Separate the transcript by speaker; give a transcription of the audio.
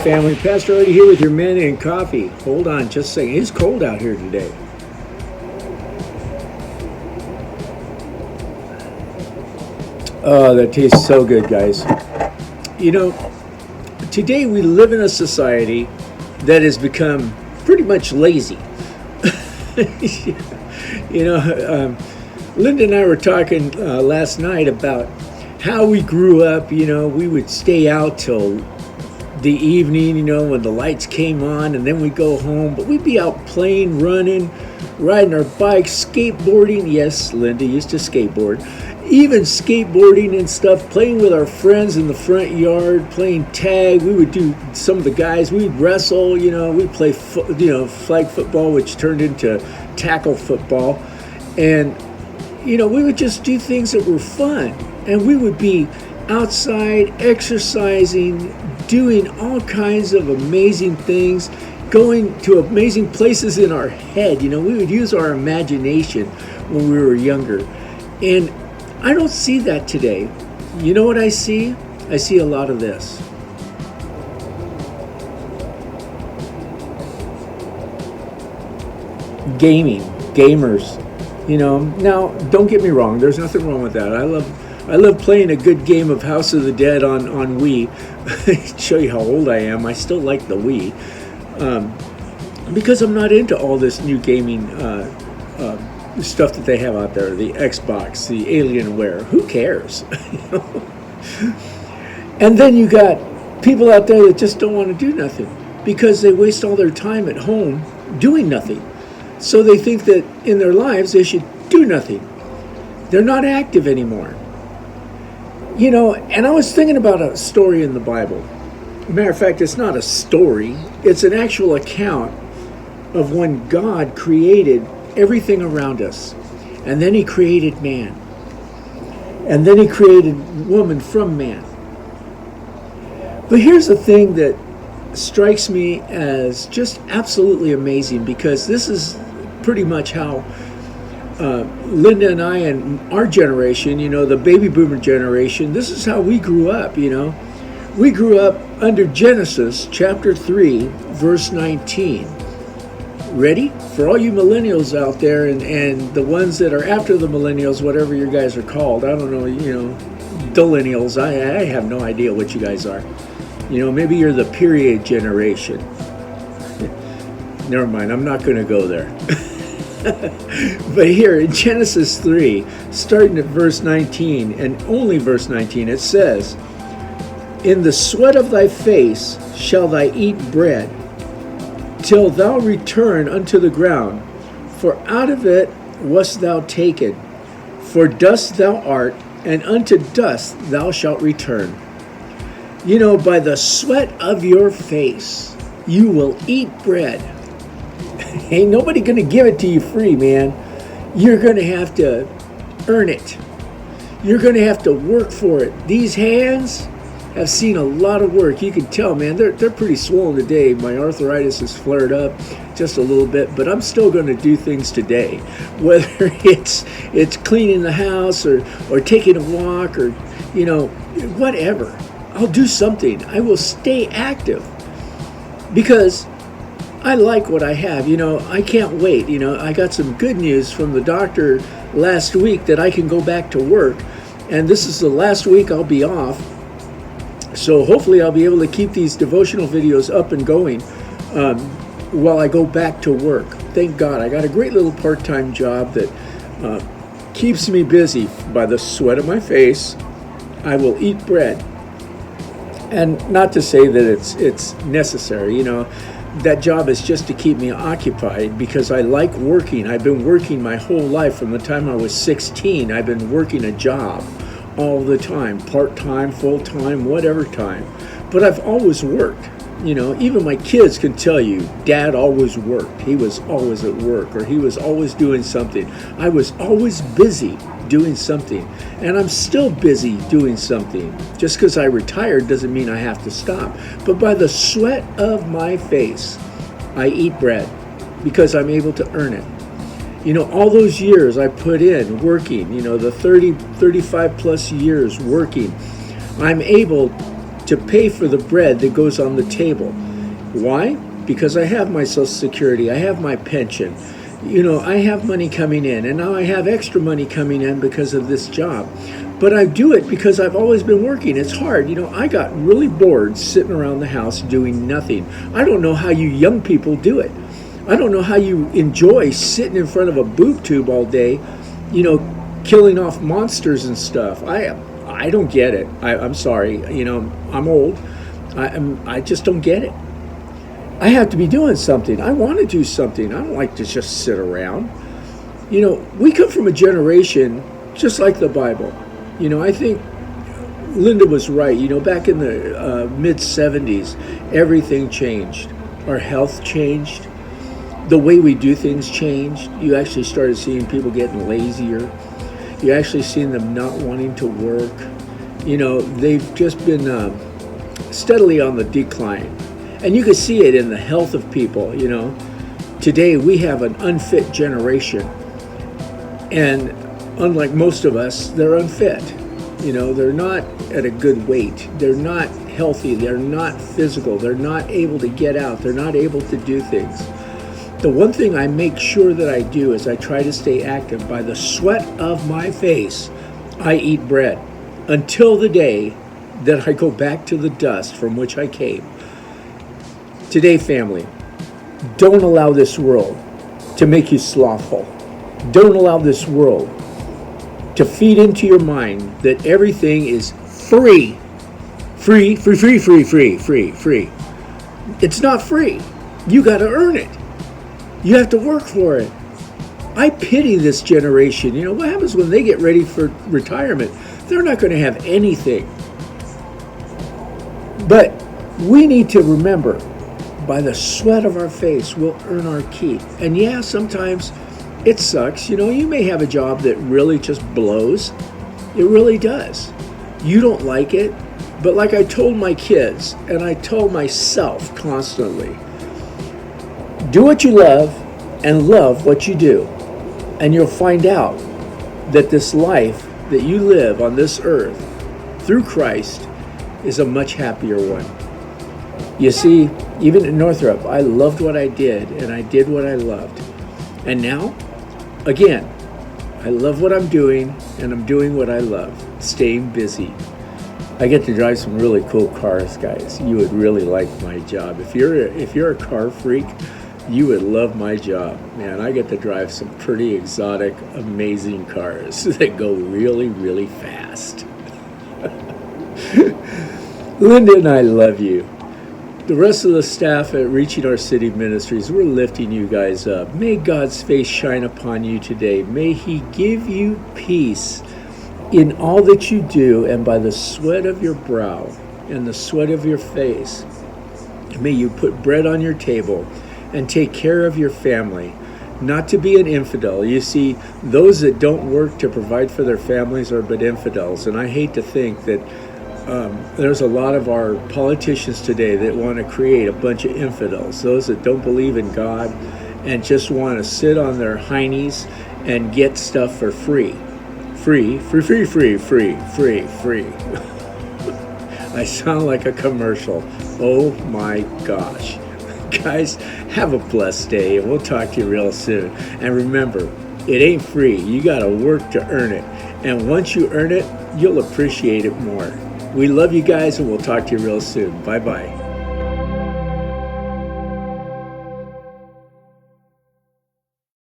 Speaker 1: family. Pastor Artie here with your Manna and Coffee. Hold on just a second. It's cold out here today. Oh, that tastes so good, guys. You know, today we live in a society that has become pretty much lazy. Linda and I were talking last night about how we grew up. We would stay out till the evening, when the lights came on, and then we'd go home. But we'd be out playing, running, riding our bikes, skateboarding. Yes, Linda used to skateboard. Even skateboarding and stuff, playing with our friends in the front yard, playing tag. We would do some of the guys, we'd wrestle, we'd play, flag football, which turned into tackle football. And, we would just do things that were fun. And we would be outside exercising, doing all kinds of amazing things, going to amazing places in our head. We would use our imagination when we were younger. And I don't see that today. You know what I see? I see a lot of this. Gamers. Now don't get me wrong. There's nothing wrong with that. I love playing a good game of House of the Dead on Wii. Show you how old I am. I still like the Wii. Because I'm not into all this new gaming stuff that they have out there. The Xbox, the Alienware. Who cares? And then you got people out there that just don't want to do nothing because they waste all their time at home doing nothing. So they think that in their lives they should do nothing. They're not active anymore. And I was thinking about a story in the Bible. Matter of fact, it's not a story. It's an actual account of when God created everything around us. And then he created man. And then he created woman from man. But here's the thing that strikes me as just absolutely amazing, because this is pretty much how Linda and I and our generation, the baby boomer generation, this is how we grew up, We grew up under Genesis chapter 3, verse 19. Ready? For all you millennials out there and the ones that are after the millennials, whatever you guys are called, I don't know, millennials, I have no idea what you guys are. Maybe you're the period generation. Never mind, I'm not going to go there. But here in Genesis 3, starting at verse 19, and only verse 19, it says, "In the sweat of thy face shall thou eat bread, till thou return unto the ground, for out of it wast thou taken. For dust thou art, and unto dust thou shalt return." By the sweat of your face, you will eat bread. Ain't nobody going to give it to you free, man. You're going to have to earn it. You're going to have to work for it. These hands have seen a lot of work. You can tell, man, they're pretty swollen today. My arthritis has flared up just a little bit, but I'm still going to do things today. Whether it's cleaning the house or taking a walk or, whatever. I'll do something. I will stay active because I like what I have. I can't wait. I got some good news from the doctor last week that I can go back to work. And this is the last week I'll be off. So hopefully I'll be able to keep these devotional videos up and going while I go back to work. Thank God. I got a great little part-time job that keeps me busy. By the sweat of my face, I will eat bread. And not to say that it's necessary, that job is just to keep me occupied because I like working. I've been working my whole life. From the time I was 16, I've been working a job all the time, part-time, full-time, whatever time. But I've always worked. Even my kids can tell you, Dad always worked. He was always at work, or he was always doing something. I was always busy doing something, and I'm still busy doing something. Just because I retired doesn't mean I have to stop. But by the sweat of my face, I eat bread because I'm able to earn it. All those years I put in working, the 35 plus years working, I'm able to pay for the bread that goes on the table. Why? Because I have my Social Security, I have my pension, I have money coming in, and now I have extra money coming in because of this job. But I do it because I've always been working. It's hard. I got really bored sitting around the house doing nothing. I don't know how you young people do it. I don't know how you enjoy sitting in front of a boob tube all day, killing off monsters and stuff. I don't get it. I'm sorry. I'm old. I just don't get it. I have to be doing something. I want to do something. I don't like to just sit around. We come from a generation just like the Bible. I think Linda was right. Back in the mid-70s, everything changed. Our health changed. The way we do things changed. You actually started seeing people getting lazier. You actually seen them not wanting to work. They've just been steadily on the decline. And you can see it in the health of people. Today we have an unfit generation. And unlike most of us, they're unfit. They're not at a good weight. They're not healthy. They're not physical. They're not able to get out. They're not able to do things. The one thing I make sure that I do is I try to stay active. By the sweat of my face, I eat bread until the day that I go back to the dust from which I came. Today, family, don't allow this world to make you slothful. Don't allow this world to feed into your mind that everything is free. Free. It's not free. You got to earn it. You have to work for it. I pity this generation. What happens when they get ready for retirement? They're not going to have anything. But we need to remember, by the sweat of our face, we'll earn our keep. And yeah, sometimes it sucks. You may have a job that really just blows. It really does. You don't like it. But like I told my kids, and I told myself constantly, do what you love and love what you do. And you'll find out that this life that you live on this earth through Christ is a much happier one. You see, even at Northrop, I loved what I did, and I did what I loved. And now, again, I love what I'm doing, and I'm doing what I love, staying busy. I get to drive some really cool cars, guys. You would really like my job. If you're a car freak, you would love my job. Man, I get to drive some pretty exotic, amazing cars that go really, really fast. Linda and I love you. The rest of the staff at Reaching Our City Ministries, we're lifting you guys up. May God's face shine upon you today. May He give you peace in all that you do, and by the sweat of your brow and the sweat of your face, may you put bread on your table and take care of your family, not to be an infidel. You see, those that don't work to provide for their families are but infidels. And I hate to think that there's a lot of our politicians today that want to create a bunch of infidels, those that don't believe in God and just want to sit on their heinies and get stuff for free. Free. I sound like a commercial. Oh my gosh. Guys, have a blessed day, and we'll talk to you real soon. And remember, it ain't free. You got to work to earn it. And once you earn it, you'll appreciate it more. We love you guys, and we'll talk to you real soon. Bye-bye.